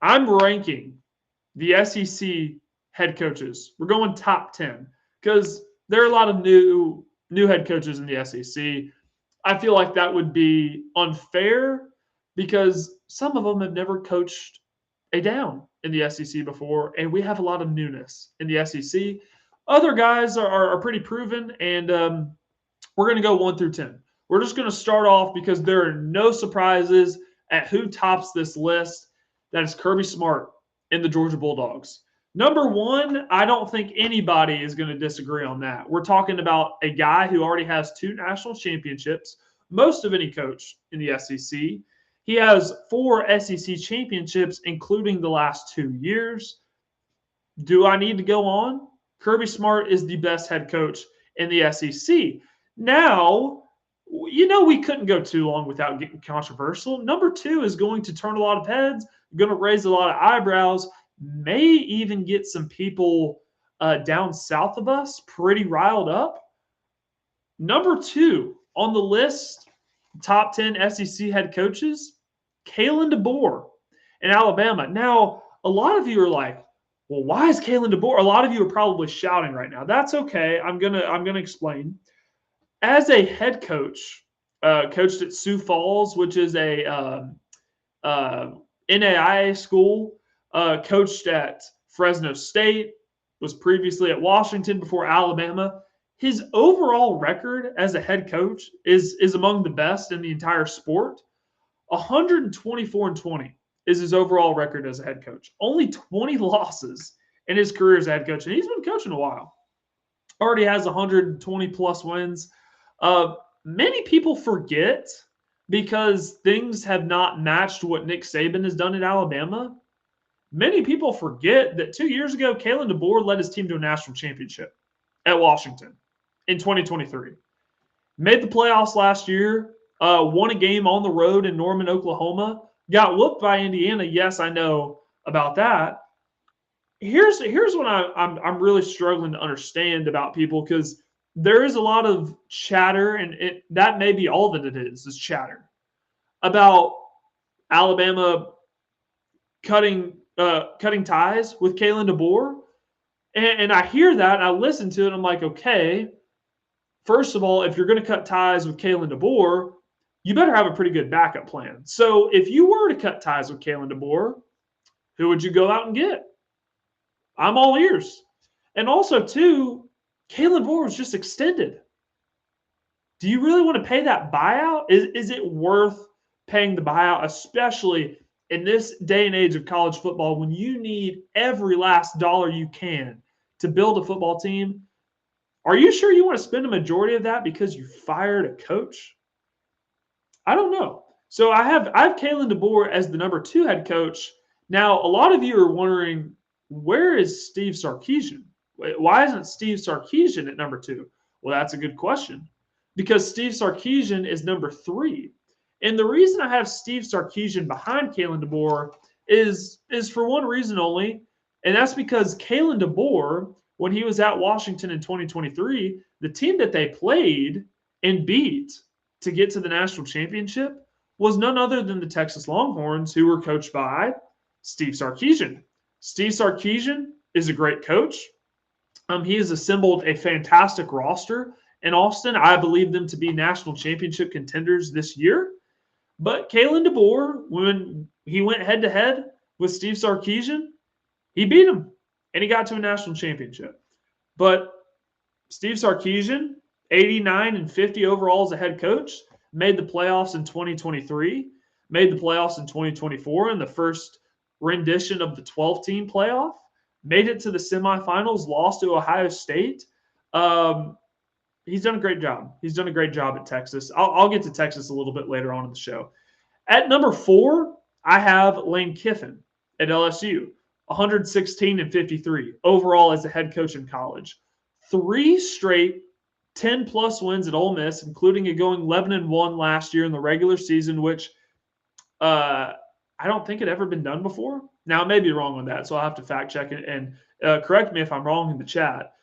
I'm ranking the SEC head coaches. We're going top 10 because there are a lot of new head coaches in the SEC. I feel like that would be unfair because some of them have never coached a down in the SEC before, and we have a lot of newness in the SEC. Other guys are pretty proven, and we're going to go 1 through 10. We're just going to start off because there are no surprises at who tops this list. That is Kirby Smart and the Georgia Bulldogs. Number one, I don't think anybody is going to disagree on that. We're talking about a guy who already has 2 national championships, most of any coach in the SEC. He has 4 SEC championships, including the last 2 years. Do I need to go on? Kirby Smart is the best head coach in the SEC. Now, we couldn't go too long without getting controversial. Number two is going to turn a lot of heads, going to raise a lot of eyebrows, may even get some people down south of us pretty riled up. Number two on the list, top 10 SEC head coaches, Kalen DeBoer in Alabama. Now, a lot of you are like, well, why is Kalen DeBoer? A lot of you are probably shouting right now. That's okay. I'm gonna explain. As a head coach, coached at Sioux Falls, which is a uh, NAIA school, coached at Fresno State, was previously at Washington before Alabama. His overall record as a head coach is among the best in the entire sport. 124-20 is his overall record as a head coach. Only 20 losses in his career as a head coach, and he's been coaching a while. Already has 120 plus wins. Many people forget because things have not matched what Nick Saban has done at Alabama. Many people forget that 2 years ago, Kalen DeBoer led his team to a national championship at Washington in 2023. Made the playoffs last year, won a game on the road in Norman, Oklahoma, got whooped by Indiana. Yes, I know about that. Here's what I'm really struggling to understand about people because there is a lot of chatter, and that may be all that it is chatter about Alabama cutting ties with Kalen DeBoer, and I hear that and I listen to it. And I'm like, okay, first of all, if you're going to cut ties with Kalen DeBoer, you better have a pretty good backup plan. So if you were to cut ties with Kalen DeBoer, who would you go out and get? I'm all ears. And also, too, Kalen DeBoer was just extended. Do you really want to pay that buyout? Is it worth paying the buyout, especially in this day and age of college football when you need every last dollar you can to build a football team? Are you sure you want to spend a majority of that because you fired a coach? I don't know. So I have Kalen DeBoer as the number 2 head coach. Now, a lot of you are wondering, where is Steve Sarkisian? Why isn't Steve Sarkisian at number 2? Well, that's a good question. Because Steve Sarkisian is number 3. And the reason I have Steve Sarkisian behind Kalen DeBoer is for one reason only, and that's because Kalen DeBoer, when he was at Washington in 2023, the team that they played and beat to get to the national championship was none other than the Texas Longhorns, who were coached by Steve Sarkisian. Steve Sarkisian is a great coach. He has assembled a fantastic roster in Austin. I believe them to be national championship contenders this year. But Kalen DeBoer, when he went head to head with Steve Sarkisian, he beat him and he got to a national championship. But Steve Sarkisian, 89-50 overall as a head coach, made the playoffs in 2023, made the playoffs in 2024 in the first rendition of the 12-team playoff, made it to the semifinals, lost to Ohio State. He's done a great job. He's done a great job at Texas. I'll get to Texas a little bit later on in the show. At number 4, I have Lane Kiffin at LSU, 116-53 overall as a head coach in college. 3 straight 10-plus wins at Ole Miss, including a going 11-1 last year in the regular season, which I don't think had ever been done before. Now, I may be wrong on that, so I'll have to fact check it and correct me if I'm wrong in the chat.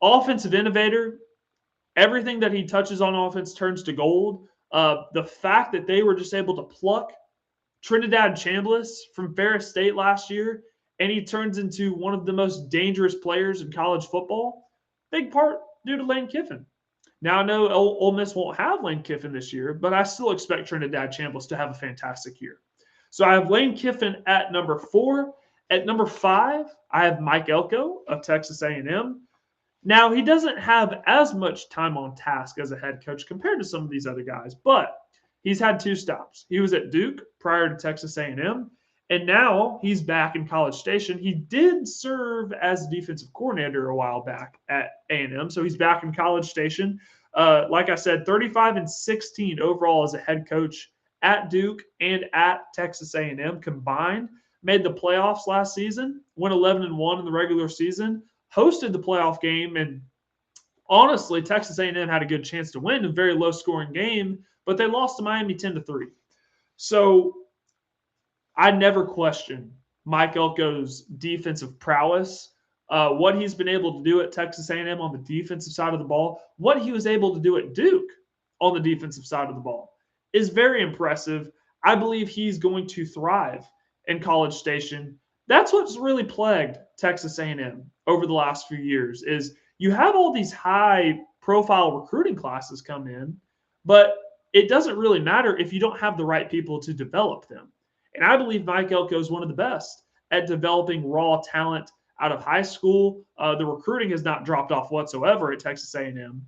Offensive innovator, everything that he touches on offense turns to gold. The fact that they were just able to pluck Trinidad Chambliss from Ferris State last year, and he turns into one of the most dangerous players in college football. Big part due to Lane Kiffin. Now, I know Ole Miss won't have Lane Kiffin this year, but I still expect Trinidad Chambliss to have a fantastic year. So I have Lane Kiffin at number 4. At number 5, I have Mike Elko of Texas A&M. Now, he doesn't have as much time on task as a head coach compared to some of these other guys, but he's had 2 stops. He was at Duke prior to Texas A&M, and now he's back in College Station. He did serve as defensive coordinator a while back at A&M, so he's back in College Station. Like I said, 35-16 overall as a head coach at Duke and at Texas A&M combined. Made the playoffs last season, went 11-1 in the regular season, hosted the playoff game, and honestly, Texas A&M had a good chance to win, a very low-scoring game, but they lost to Miami 10-3. So I never question Mike Elko's defensive prowess, what he's been able to do at Texas A&M on the defensive side of the ball, what he was able to do at Duke on the defensive side of the ball is very impressive. I believe he's going to thrive in College Station. That's what's really plagued Texas A&M over the last few years is you have all these high-profile recruiting classes come in, but it doesn't really matter if you don't have the right people to develop them. And I believe Mike Elko is one of the best at developing raw talent out of high school. The recruiting has not dropped off whatsoever at Texas A&M,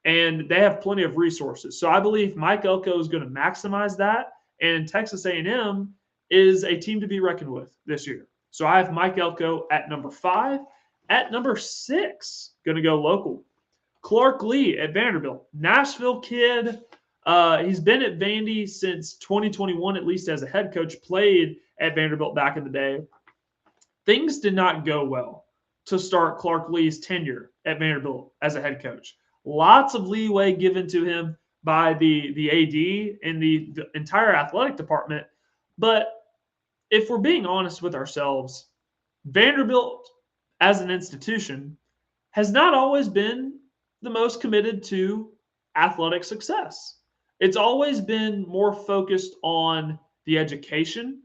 and they have plenty of resources. So I believe Mike Elko is going to maximize that, and Texas A&M is a team to be reckoned with this year. So I have Mike Elko at number 5. At number 6, going to go local. Clark Lea at Vanderbilt. Nashville kid. He's been at Vandy since 2021, at least as a head coach, played at Vanderbilt back in the day. Things did not go well to start Clark Lea's tenure at Vanderbilt as a head coach. Lots of leeway given to him by the AD and the entire athletic department. But if we're being honest with ourselves, Vanderbilt as an institution has not always been the most committed to athletic success. It's always been more focused on the education,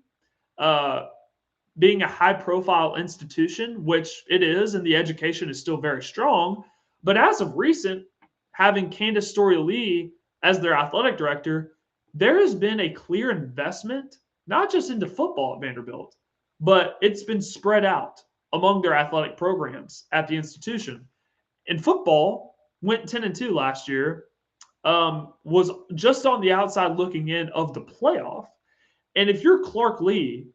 being a high-profile institution, which it is, and the education is still very strong. But as of recent, having Candace Story-Lee as their athletic director, there has been a clear investment, not just into football at Vanderbilt, but it's been spread out among their athletic programs at the institution. In football, went 10-2 last year, was just on the outside looking in of the playoff. And if you're Clark Lea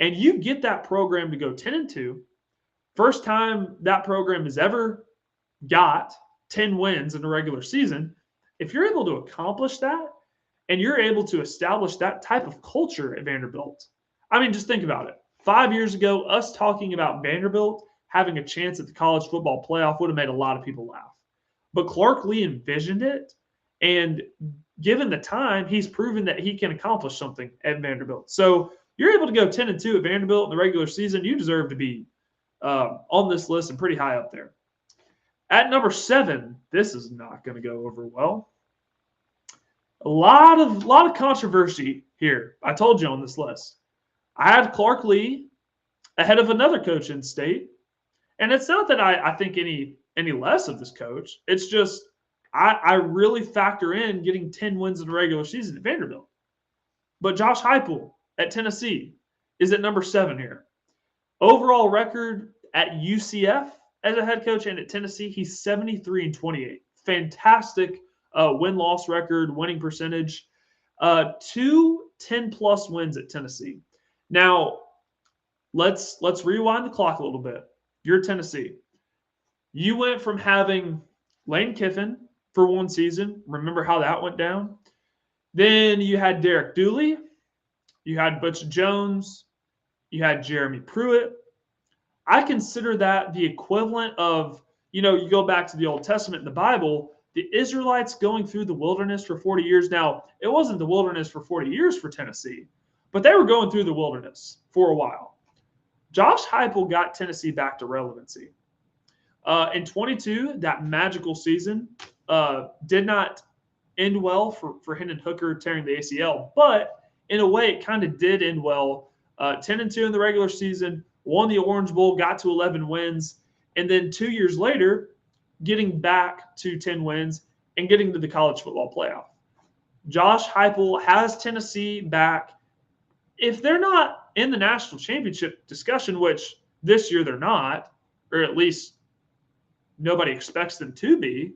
and you get that program to go 10-2, first time that program has ever got 10 wins in the regular season, if you're able to accomplish that and you're able to establish that type of culture at Vanderbilt, I mean, just think about it. 5 years ago, us talking about Vanderbilt having a chance at the college football playoff would have made a lot of people laugh. But Clark Lea envisioned it, and given the time, he's proven that he can accomplish something at Vanderbilt. So you're able to go 10-2 at Vanderbilt in the regular season, you deserve to be on this list and pretty high up there. At number 7, this is not going to go over well. A lot of controversy here. I told you on this list. I had Clark Lea ahead of another coach in state. And it's not that I think any less of this coach. It's just I really factor in getting 10 wins in the regular season at Vanderbilt. But Josh Heupel at Tennessee is at number 7 here. Overall record at UCF as a head coach and at Tennessee, he's 73-28. Fantastic win-loss record, winning percentage. 2 10-plus wins at Tennessee. Now, let's rewind the clock a little bit. You're Tennessee. You went from having Lane Kiffin for one season. Remember how that went down? Then you had Derek Dooley. You had Butch Jones. You had Jeremy Pruitt. I consider that the equivalent of, you go back to the Old Testament in the Bible, the Israelites going through the wilderness for 40 years. Now, it wasn't the wilderness for 40 years for Tennessee, but they were going through the wilderness for a while. Josh Heupel got Tennessee back to relevancy. In 22, that magical season did not end well for Hendon Hooker tearing the ACL, but in a way, it kind of did end well. 10-2 in the regular season, won the Orange Bowl, got to 11 wins, and then 2 years later, getting back to 10 wins and getting to the college football playoff. Josh Heupel has Tennessee back. If they're not in the national championship discussion, which this year they're not, or at least nobody expects them to be,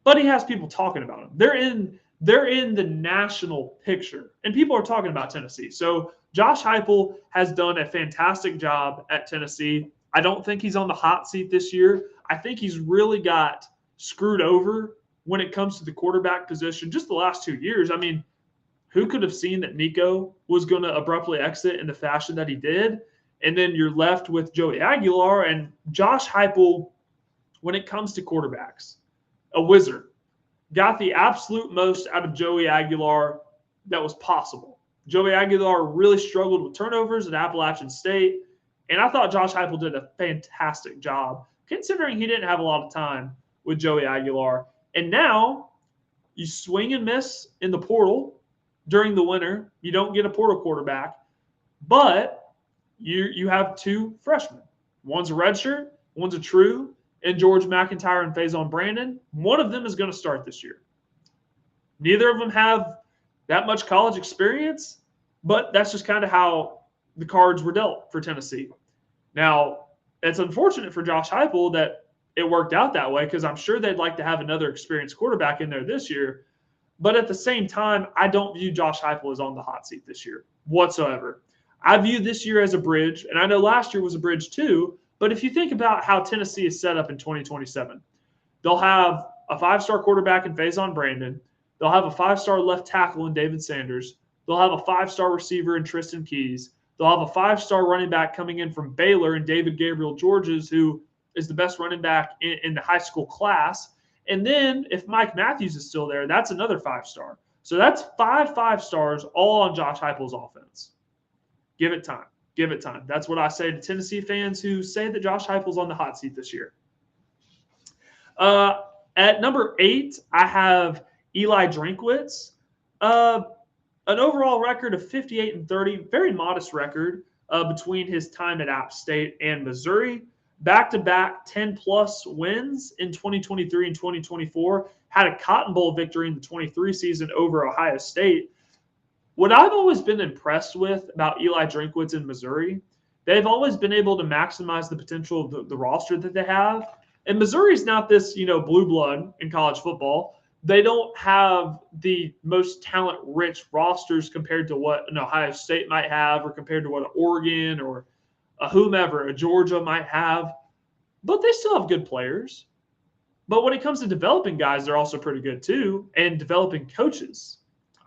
but he has people talking about them. They're in the national picture, and people are talking about Tennessee. So Josh Heupel has done a fantastic job at Tennessee. I don't think he's on the hot seat this year. I think he's really got screwed over when it comes to the quarterback position just the last 2 years. I mean, who could have seen that Nico was going to abruptly exit in the fashion that he did? And then you're left with Joey Aguilar and Josh Heupel. When it comes to quarterbacks, a wizard. Got the absolute most out of Joey Aguilar that was possible. Joey Aguilar really struggled with turnovers at Appalachian State, and I thought Josh Heupel did a fantastic job, considering he didn't have a lot of time with Joey Aguilar. And now you swing and miss in the portal during the winter. You don't get a portal quarterback, but you have 2 freshmen. One's a redshirt, one's a true, and George McIntyre and Faison Brandon. One of them is going to start this year. Neither of them have that much college experience, but that's just kind of how the cards were dealt for Tennessee. Now, it's unfortunate for Josh Heupel that it worked out that way, because I'm sure they'd like to have another experienced quarterback in there this year. But at the same time, I don't view Josh Heupel as on the hot seat this year whatsoever. I view this year as a bridge, and I know last year was a bridge too. But if you think about how Tennessee is set up in 2027, they'll have a 5-star quarterback in Faison Brandon. They'll have a 5-star left tackle in David Sanders. They'll have a 5-star receiver in Tristan Keys. They'll have a 5-star running back coming in from Baylor in David Gabriel Georges, who is the best running back in the high school class. And then if Mike Matthews is still there, that's another 5-star. So that's 5 stars all on Josh Heupel's offense. Give it time. Give it time. That's what I say to Tennessee fans who say that Josh Heupel's on the hot seat this year. At number 8, I have Eli Drinkwitz. An overall record of 58-30, very modest record between his time at App State and Missouri. Back-to-back 10-plus wins in 2023 and 2024. Had a Cotton Bowl victory in the 23 season over Ohio State. What I've always been impressed with about Eli Drinkwitz in Missouri, they've always been able to maximize the potential of the roster that they have. And Missouri's not this, blue blood in college football. They don't have the most talent-rich rosters compared to what an Ohio State might have, or compared to what an Oregon or a whomever, a Georgia might have. But they still have good players. But when it comes to developing guys, they're also pretty good too, and developing coaches.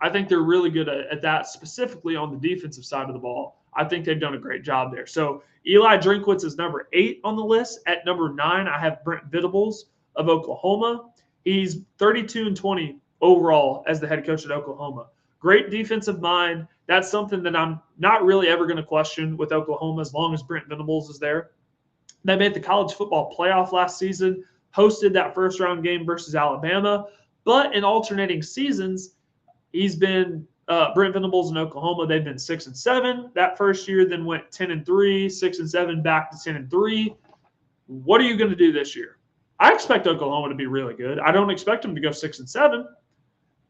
I think they're really good at that, specifically on the defensive side of the ball. I think they've done a great job there. So Eli Drinkwitz is number 8 on the list. At number 9, I have Brent Venables of Oklahoma. He's 32-20 overall as the head coach at Oklahoma. Great defensive mind. That's something that I'm not really ever going to question with Oklahoma as long as Brent Venables is there. They made the college football playoff last season, hosted that first-round game versus Alabama. But in alternating seasons, he's been Brent Venables in Oklahoma. They've been 6-7 that first year, then went 10-3, 6-7, back to 10-3. What are you going to do this year? I expect Oklahoma to be really good. I don't expect them to go 6-7,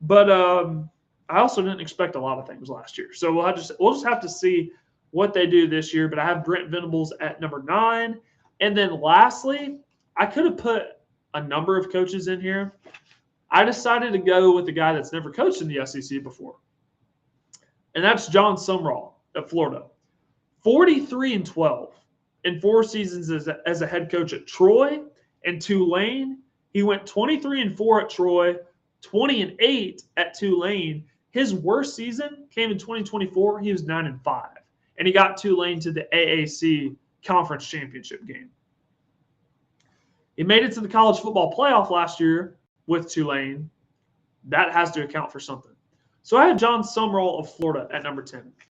but I also didn't expect a lot of things last year. So we'll just have to see what they do this year. But I have Brent Venables at number 9, and then lastly, I could have put a number of coaches in here. I decided to go with the guy that's never coached in the SEC before, and that's Jon Sumrall at Florida. 43-12 in 4 seasons as a head coach at Troy and Tulane. He went 23-4 at Troy, 20-8 at Tulane. His worst season came in 2024. He was 9-5, and he got Tulane to the AAC Conference Championship game. He made it to the college football playoff last year with Tulane. That has to account for something. So I have Jon Sumrall of Florida at number 10.